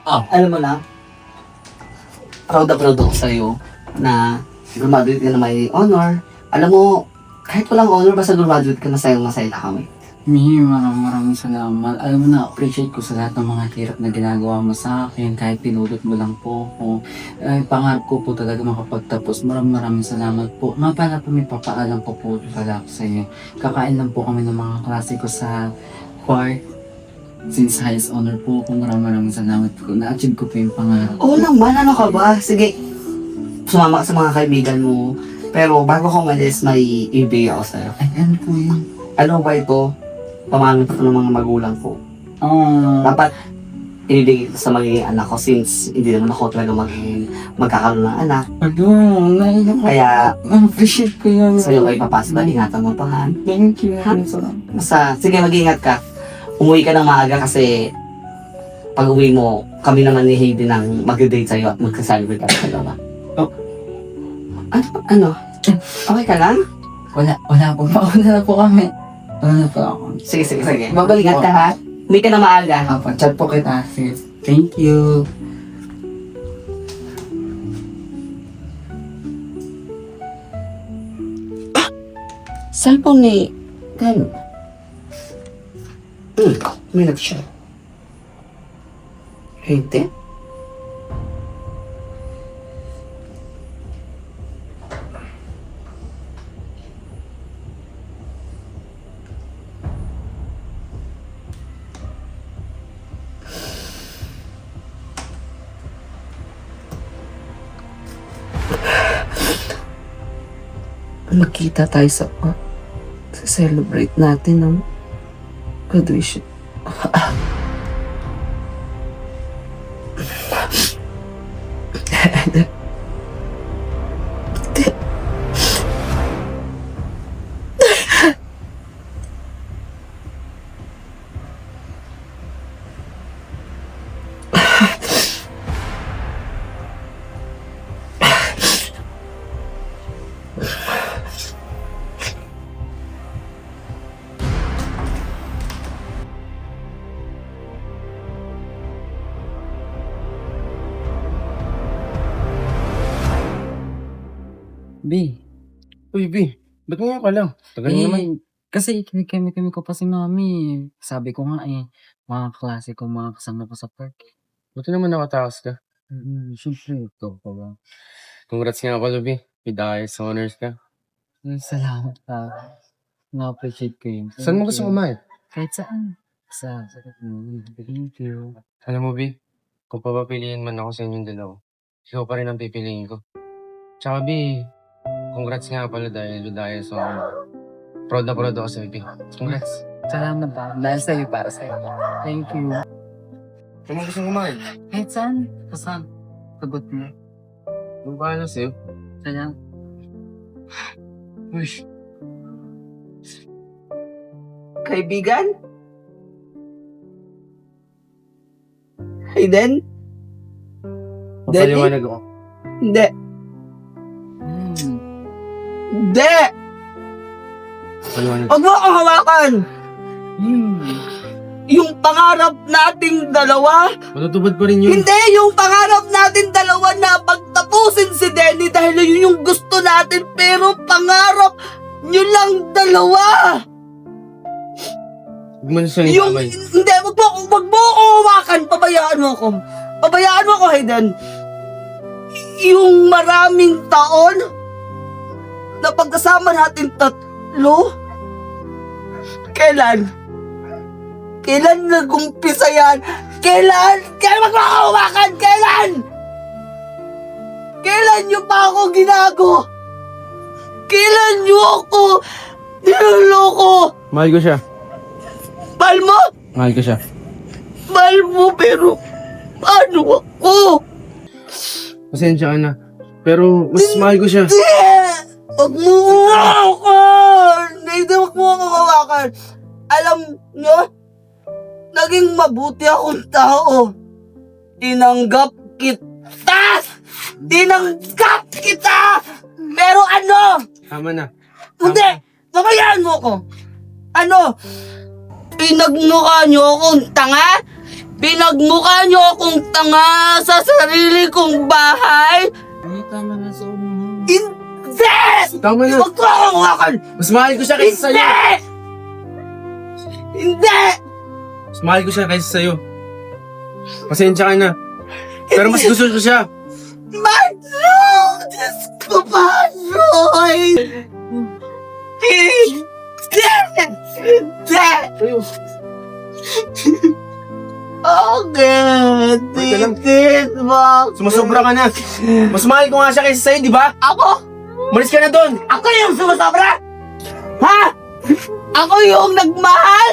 Alam mo na, proud na proud ako sa'yo na graduate ka na may honor. Alam mo, kahit walang honor, basta graduate ka, masayang masaya na kami. Mi, maraming salamat. Alam mo na, appreciate ko sa lahat ng mga hirap na ginagawa mo sa akin. Kahit pinulot mo lang po ako. Pangarap ko po talaga makapagtapos. Maraming salamat po. Nga pala po, may papaalam po po pala ako sa inyo. Kakain lang po kami ng mga klase ko sa choir. Since highest honor po ako, maraming salamat po. Na-achieve ko po yung pangarap. Oo naman, ano ka ba? Sige, sumama ka sa mga kaibigan mo. Pero bago ko umalis, may ibigay ako sa'yo. Ay, ano po yun? Ano ba ito? Pamangit ko ng mga magulang ko. Ah, Dapat ibibigay ko sa magiging anak ko since hindi naman ako talaga magkakaroon ng anak. naiyak ko. Kaya Appreciate ko yun. sa'yo kayo papasok, ingatan mo pa ha. Thank you. Ha? Basta, sige mag-ingat ka. Umuwi ka ng maaga kasi pag uwi mo, kami naman ni Hayden ang mag-date sa'yo at magka-celebrate ka sa dalawa. Oh. Ano? Okay ka lang? Wala po. Mauna na po kami. Wala na po ako. Sige. Babalikan ka ha. Umuwi ka ng maaga. Chat po kita. Sige. Thank you. Cellphone ni... Gano? May nag-share. Hindi? Magkita tayo sa celebrate natin ng graduation. B. Uy, B. Ba't nga ka lang? Tagal naman. Kasi kami ko pa si mami. Sabi ko nga mga klase ko, mga kasama ko sa park. Buti naman nakatakas ka. Siyempre, ito pa ba? Congrats nga pala, B. With the highest honors ka. Salamat pa. Na-appreciate ko yun. Saan mo gusto kumain? Kahit saan. Thank you. Alam mo, B, kung papapiliin man ako sa inyong dalawa, ikaw pa rin ang pipiliin ko. Tsaka, B, congrats nga pala dahil with the highest honor. Proud na proud ako sa'yo, B. Congrats. Salamat pa. Dahil sa'yo, para sa'yo. Thank you. Saan mo gusto kumain? Kahit saan. Saan? Sagot mo. Kung paano sa'yo? Sayang. Uy, Kaibigan? Hayden? papaliwanag ako. Hindi. Hindi! Papaliwanag. Huwag mo akong hawakan! Yung pangarap nating dalawa, Matutupad pa rin yun. hindi yung pangarap natin dalawa na pagtapusin si Denny dahil yun yung gusto natin pero pangarap nyo lang dalawa! Huwag mo na siyang Yung, itamay. hindi, wag mo ako hawakan, pabayaan mo ako. Pabayaan mo ako, Hayden. Yung maraming taon na pagkasama natin tatlo, kailan nag-umpisa yan? Kailan wag mo ako hawakan? Kailan nyo pa ako ginago? Kailan nyo ako niloloko? Mahal ko siya. Mahal mo? Mahal ko siya. Mahal mo, pero paano ako? Pasensya ka na. Pero mas mahal ko siya. Hindi! Huwag mo hawakan! Hindi, huwag mo akong hawakan. Alam nyo, naging mabuti akong tao. Tinanggap kita! Pero ano? Tama na. Hindi! Pabayaan mo ko! Ano? Pinagmukha nyo akong tanga? Pinagmukha niyo akong tanga sa sarili kong bahay. Ay, tama na sa mo. Hindi! Tama na. Huwag ko akong hawakan! Mas mahal ko siya kaysa sa'yo. Hindi! Hindi! Mas mahal ko siya kaysa sa'yo. Pasensya ka na. Pero mas gusto ko siya. Pedro! Diyos ko, Pedro! Hindi! Hindi! Okay, Wait lang. titis mo. Sumusobra ka na. Mas mahal ko nga siya kaysa sa'yo, di ba? Ako? Malis ka na doon. Ako yung sumasobra? Ha? Ako yung nagmahal?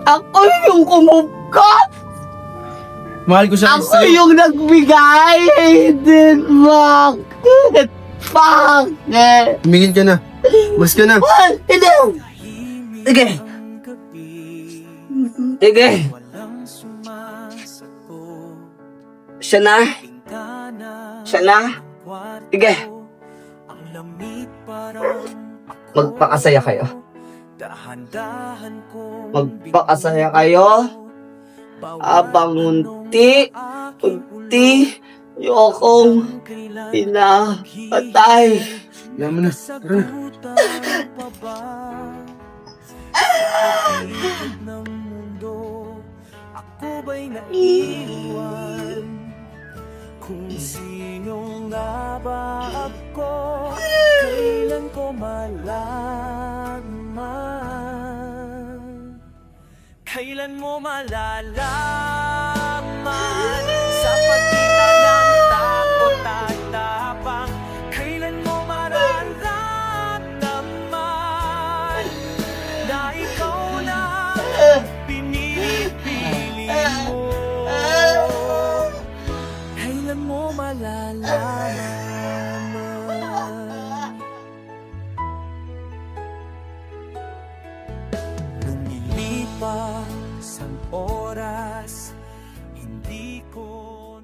Ako yung kumupkot? Mahal ko siya kaysa Ako sa'yo. yung nagbigay? Hayden, bakit? Bakit? Tumigil ka na. Malis ka na. Hindi! Sige! Sige! Siya na? Siya na? Sige! Magpakasaya kayo. Magpakasaya kayo. Habang unti yung akong pinapatay. Kaya mo na. Tara na. Kung sino nga ba ako, kailan ko malaman? Kailan mo malalaman? Sa pagitan ng takot at tapang, kailan mo mararamdaman na ikaw na pinipili mo? Kailan mo malalaman? Lumilipas ang oras, hindi ko